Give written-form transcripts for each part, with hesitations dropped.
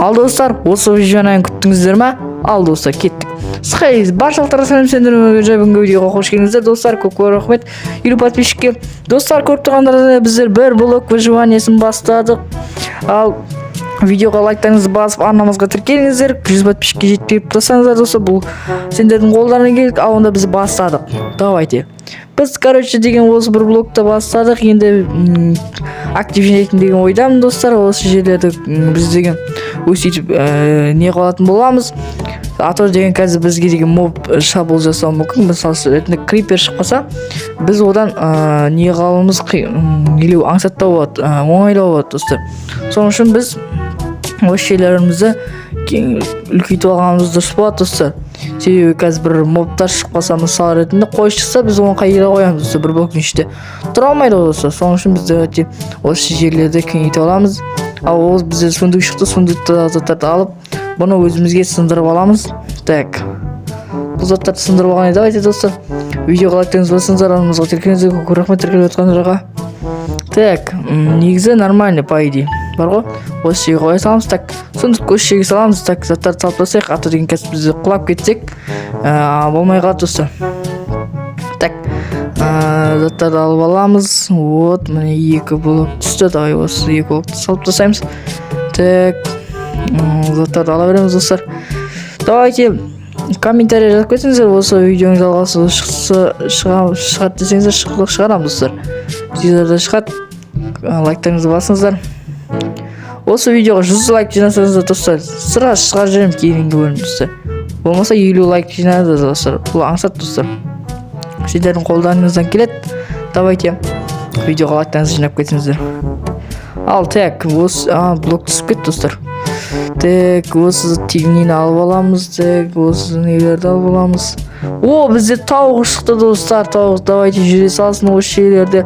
Ал достар, осы видеоны күттіңіздер ме? Ал достар, кеттік. Сізге баршалықтарға сәлем, сендер бүгінгі видеоға қош келдіңіздер достар. Көп рахмет. Елу подписчикке. Достар, көріп тұрғандарда біздер бір блок выживаниесін бастадық. Ал видеоға лайктарыңызды басып, арнамызға тіркеліңіздер. 100 подписчикке жетпей тұрсаңыздар достар, бұл сендердің қолдарына келдік. Ал онда біз бастадық. Давайте. Біз, короче, деген осы бір блокта бастадық. Енді актив жинайтын деген ойдамын достар. Осы жерлерді біз деген өсетіп не қылатын боламыз. Атор деген қазір бізге деген моб шабуыл жасауы мүмкін. Мысалы ретінде крипер шықпаса, біз одан не қалуымыз елеу аңсаттау болады, оңайлау болады достар. Соның үшін біз осы жерлерімізді үлкейтіп алғанымыз дұрыс болады достар. Себебі қазір бір мобтар шықпаса, мысалы ретінде қой шықса, біз оны қайда қоямыз достар, бір блоктың ішінде тұра алмайды достар. Соның үшін біз осы жерлерді кеңейтіп аламыз. Ал ол бізде сундук шықты, сундукты заттарды алып, бұны өзімізге сындырып аламыз. Так, бұл заттарды сындырып алған. Давайте достар, видеоға лайктарыңызды басыңыздар, арнамызға тіркеліңіздер, көп рахмет тіркеліп жатқандарыңызға. Так, негізі нормальный по идее бар ғой. Осы жерге қоя саламыз. Так, сундукты осы жерге саламыз. Так, заттарды салып тастайық. Аты деген кәсіп бізде құлап кетсек болмай қалады достар. Так, заттарды алып аламыз. Вот, міне екі блок түсті. Давай осы екі блокты салып тастаймыз. Так, заттарды ала береміз достар. Давайте комментарий жазып кетсеңіздер, осы видеоның жалғасы шығады десеңіздер, шығарамыз достар. Сіздерде шығады. Лайктарыңызды басыңыздар. Осы видеоға 100 лайк жинасаңыздар достар, сыра шығарып жіберемін кейінгі бөлім достар. Болмаса 50 лайк жинады достар. Бұл аңсат достар. Сіздердің қолдарыңыздан келеді. Давайте видеоға лайктарыңызды жинап кетсеңіздер. Ал так, осы блок түсіп кетті достар. Так, осы тегінен алып аламыз. Так, осы нелерді алып аламыз. О, бізде тауық шықты достар. Тауық, давайте жүре салсын осы жерлерде.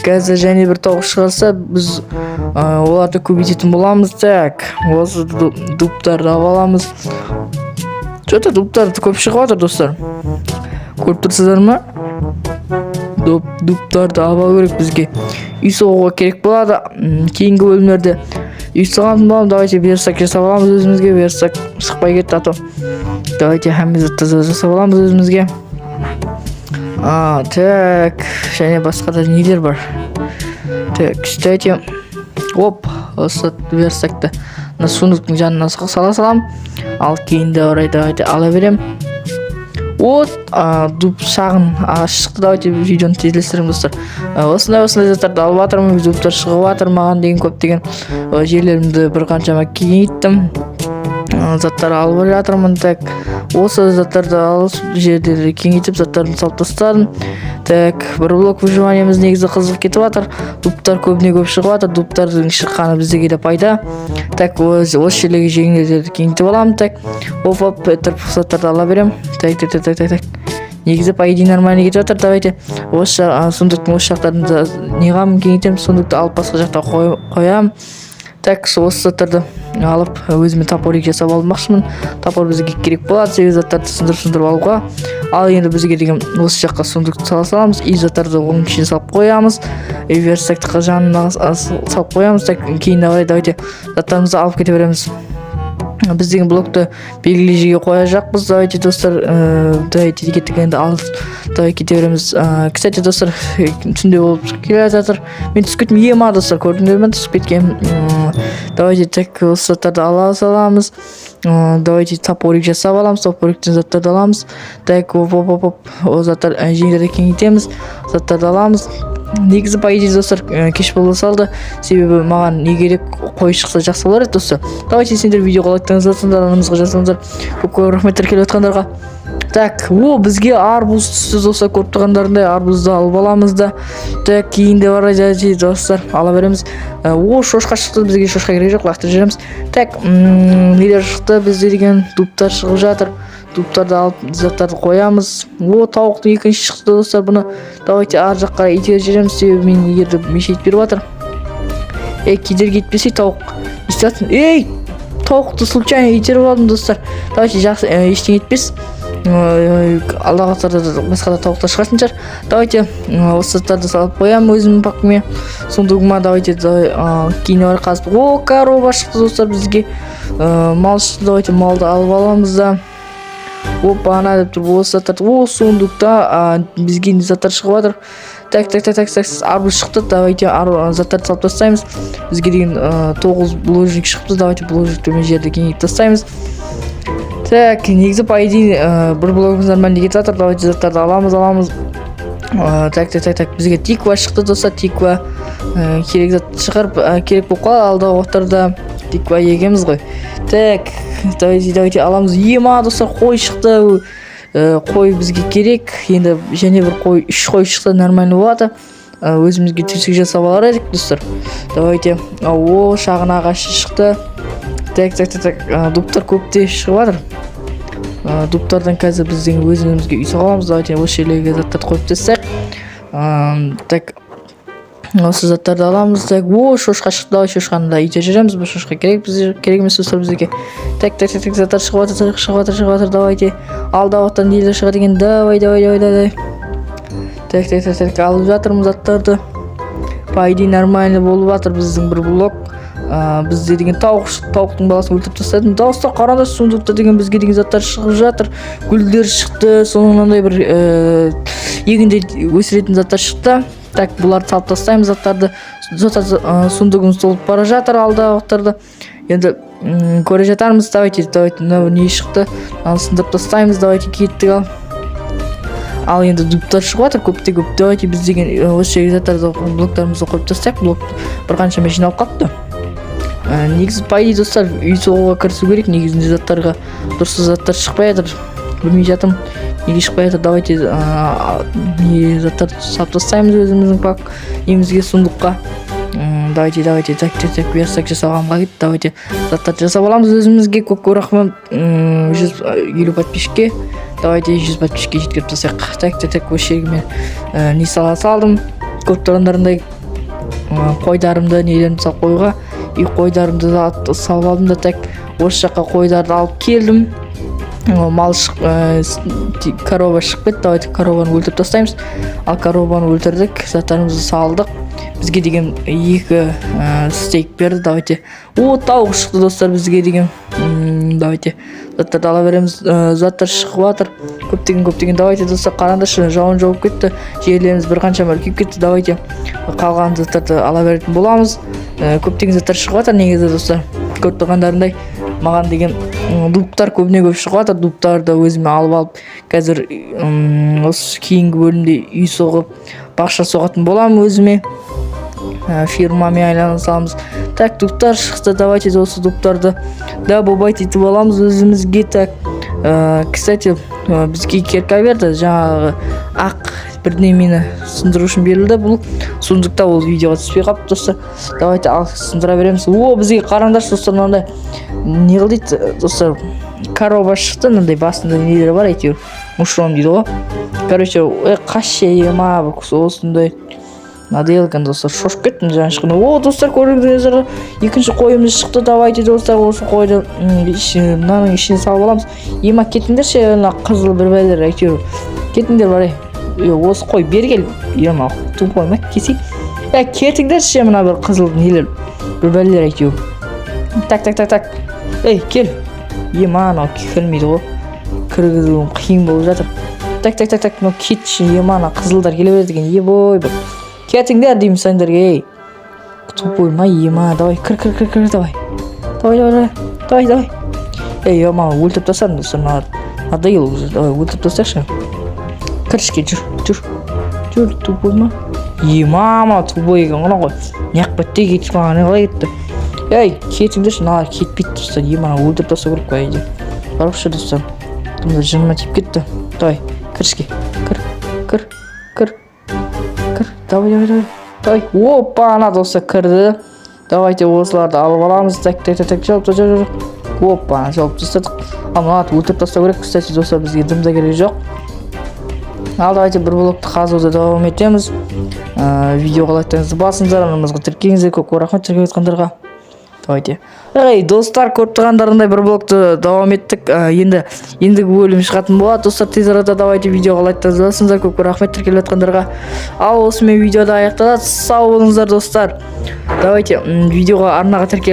Қазір және бір тауық шығарса, біз оларды көбейтетін боламыз. Так, осы дуптарды алып аламыз. Что-то дуптарды көп шығып жатыр достар. Көріп тұрсыздар ма? Дуптарды алып алу керек бізге. Үй соғуға керек болады. Кейінгі бөлімдерде үй соғатын боламыз. Давайте берсак жасап аламыз өзімізге. Берсак шықпай кетті ато. Давайте хәмізді таза жасап аламыз өзімізге. Так, және басқа да нелер бар. Так, кстати, оп, осы берсакты сундуктың жанына сала салам. Ал кейінді орай давайте ала берем. Вот, дуп шағын шықты. Давайте видеоны тезлестірім достар. Осындай заттарды алып жатырмын. Дуптар шығып жатыр маған деген көптеген жерлерімді бір қаншама кеңейттім. Заттарды алып жатырмын. Так, осы заттарды алып жерлерді кеңейтіп заттарын салып тастадым. Так, бір блок выживаниеміз негізі қызық кетіп жатыр. Дуптар көбіне көп шығып жатыр. Дуптардың шыққаны біздегі де пайда. Так, осы жерлерге жеңілдерді кеңейтіп аламын. Так, оп, заттарды ала берем. Так. Негізі по идее нормально кетіп жатыр. Давайте осы сундуктың осы жақтарын неғамын кеңейтемін. Сундукты алып басқа жақта қоям. Так, осы заттарды алып өзіме топорик жасап алмақшымын. Топор бізге керек болады, себебі заттарды сындырып алуға. Ал енді бізге деген осы жаққа сундукты сала саламыз. И заттарды оның ішіне салып қоямыз. Версакты жанына салып қоямыз. Так, кейін давайте заттарымызды алып кете береміз. Біз деген блокты белгілі жерге қоя жақпыз. Давайте достар, давайте кеткенді алып давай кете береміз. Кстати достар, түнде болып келе жатыр. Мен түсіп кетім ема достар, көрдіңдер ме түсіп кеткен. Давайте так осы заттарды ала саламыз. Давайте топорик жасап аламыз. Топориктен заттарды аламыз. Так, оп, о заттар жеңдерді кеңейтеміз. Заттарды аламыз. Негізі по идее достар кеш бола салды, себебі маған не керек, қой шықса жақсы болар еді достар. Давайте сендер видеоға лайктарыңызды басыңыздар, арнамызға жазыңыздар. Көп рахметтер келіп жатқандарға. Так, бізге арбуз түсті достар, көріп тұрғандарындай арбузды алып аламыз да. Так, кейінде бар достар, ала береміз. Шошқа шықты, бізге шошқа керек жоқ, лақтырып жібереміз. Так, нелер шықты, бізде деген дуптар шығып жатыр. Дуптарды алып заттарды қоямыз. Тауықтың екінші шықты достар, бұны давайте ар жаққа итеріп жібереміз, себебі мен егерді мешет беріп жатыр. Кедергі етпесе тауық істейтін. Тауықты случайно итеріп алдым достар. Давайте жақсы ештеңе етпес. алдағы сапарда басқа да тауықтар шығатын шығар. Давайте осы заттарды салып қоямын өзімнің пакіме, сундугыма. Давайте кейін ары қазып. О, корова шықты достар бізге. Мал шықты. Давайте малды алып аламыз да. Опа, ана деп тұр. Осы заттар. О, сундукта бізге заттар шығып жатыр. Так, арбуз шықты. Давайте заттарды салып тастаймыз. Бізге деген 9 булыжник шықты. Давайте булыжниктермен жерді кеңейтіп тастаймыз. Так, негізі по идее бір блогымыз нормально кетіп жатыр. Давайте заттарды аламыз. Так, бізге тиква шықты достар. Тиква керек зат шығарып керек болып қалады алдағы уақыттарда. Тиква егеміз ғой. Так, давайте аламыз. Ема достар, қой шықты. Қой бізге керек. Енді және бір қой, 3 қой шықты, нормально болады. Өзімізге төсек жасап алар едік достар. Давайте. О, шағын ағашы шықты. Так, дубтар көпте шығып жатыр. Дубтардан қазір біздің өзімізге үй саламыз. Давайте осы жерлерге заттарды қойып тастайық. Так, осы заттарды аламыз. Так, о, шошқа шықты. Давай шошқаны да үйде жүреміз. Бұл шошқа керек емес достар бізге. Так, заттар шығып жатыр. Давайте алдағы уақытта нейлер шығады екен. Давай. Так, алып жатырмыз заттарды. По идее нормально болып жатыр біздің бір блок. Бізде деген тауықтың баласын өлтіріп тастадым. Достар, қараңдар, сундукта деген бізге деген заттар шығып жатыр. Гүлдер шықты, соныңдай бір егінде өсіретін заттар шықты. Так, бұларды салып тастаймыз заттарды. Сундугымыз толып бара жатыр алдағы уақыттарда. Енді көре жатармыз. Давайте, не шықты? Сындырып тастаймыз. Давайте кеттік ал енді дубтар шығып жатыр көп. Давайте біз деген осы жерге заттарды блоктарымызды қойып тастайық. Блок бір қаншама жиналып қалыпты. Негізі по идее достар үй соғуға кірісу керек. Негізінде заттарға дұрыс заттар шықпай жатыр. Білмей жатырмын неге шықпай жатыр. Давайте заттарды салып тастаймыз өзіміздің пак емізге сундукқа. Давайте так верстак жасағанға кетті. Давайте заттарды жасап аламыз өзімізге. Көп рахмет 150 подписчикке. Давайте 100 подписчикке жеткізіп тастайық. Так осы жерге мен не салдым. Көп тұрғандарындай қойдарымды нелерімді салып қойға. Үй қойдарымды салып алдым да. Так, осы жаққа қойдарды алып келдім. Корова шығып кетті. Давайте корованы өлтіріп тастаймыз. Ал корованы өлтірдік, заттарымызды салдық. Бізге деген 2 стейк берді. Давайте. О, тауық шықты достар бізге деген. Давайте заттарды ала береміз. Заттар шығып жатыр. Көптеген. Давайте достар, қараңдаршы, жауын жауып кетті. Жерлеріміз бір қаншама үлкейіп кетті. Давайте қалған заттарды ала беретін боламыз. Көптеген заттар шығып жатыр негізі достар. Көріп тұрғандарындай маған деген дубтар көп шығып жатыр. Дубтарды өзіме алып қазір осы кейінгі бөлімде үй соғып бақша соғатын боламын өзіме. Фирмамен айланысамыз. Так, дубтар шықты. Давайте осы дубтарды да бобайт етіп аламыз өзімізге. Так, кстати, бізге керка берді. Жаңағы ақ бірдемені сындыру үшін берілді. Бұл сундукта ол видеоға түспей қалыпты достар. Давайте сындыра береміз. О, бізге қараңдар достар, мынандай не қылдайды достар. Корова шықты, мынандай басында нелері бар әйтеуір. Мушром дейді ғой. Короче, қашы ема осындай надел екен достар. Шошып кеттім жаңа шыққанда. О, достар, көрдіңіздер, екінші қойымыз шықты. Давайте достар, осы қойды мынаның ішіне салып аламыз. Ема кетіңдерші, қызыл бір бәлер әйтеуір. Кетіңдер бар. Осы қой бергел. Ема тупой ма кесейік. Кетіңдерші, мына бір қызыл нелер бір бәлер әйтеуір. Так. Ей, кел. Ема анау келмейді ғой. Кіргізуім қиын болып жатыр. Так, мынау кетші. Ема ана қызылдар келе береді екен. Ебой бір. Кетіңдер деймін сендерге. Тупой ма, ема. Давай, кір, давай. Ей, ема, өлтіріп тастадым достар. Надоел уже. Давай, өлтіріп тастайықшы. Кірішке жүр. Тупой ма? Ема, тупой екен ғана ғой. Неқ бітте кетіп маған не қалай кетті. Ей, кетіңдерші, налар кетпейді достар. Ема, өлтіріп тастау керек қой әйде. Барықшы достар. Бұнда жыныма тиіп кетті. Давай, кірішке. Кір. Давай. Опа, ана достар кірді. Давайте осыларды алып аламыз. Так, жауып. Опа, жауып тастадық. Ал мынаны өлтіріп тастау керек. Кстати, достар, бізге дымда керек жоқ. Ал давайте бір блокты қазуды давам етеміз. Видеоға лайктарыңызды басыңыздар, анамызға тіркеңіздер. Көп рахмет тіркеп жатқандарға. давайте. Достар, көріп тұрғандарындай бір блокты давам еттік. Ендігі бөлім шығатын болады. Достар, тез арада давайте видеоға лайктарыңызды басыңыздар. Көп рахмет тіркеліп жатқандарға. Ал осымен видеода аяқталады. Сау болыңыздар достар. Давайте видеоға арнаға тіркеліп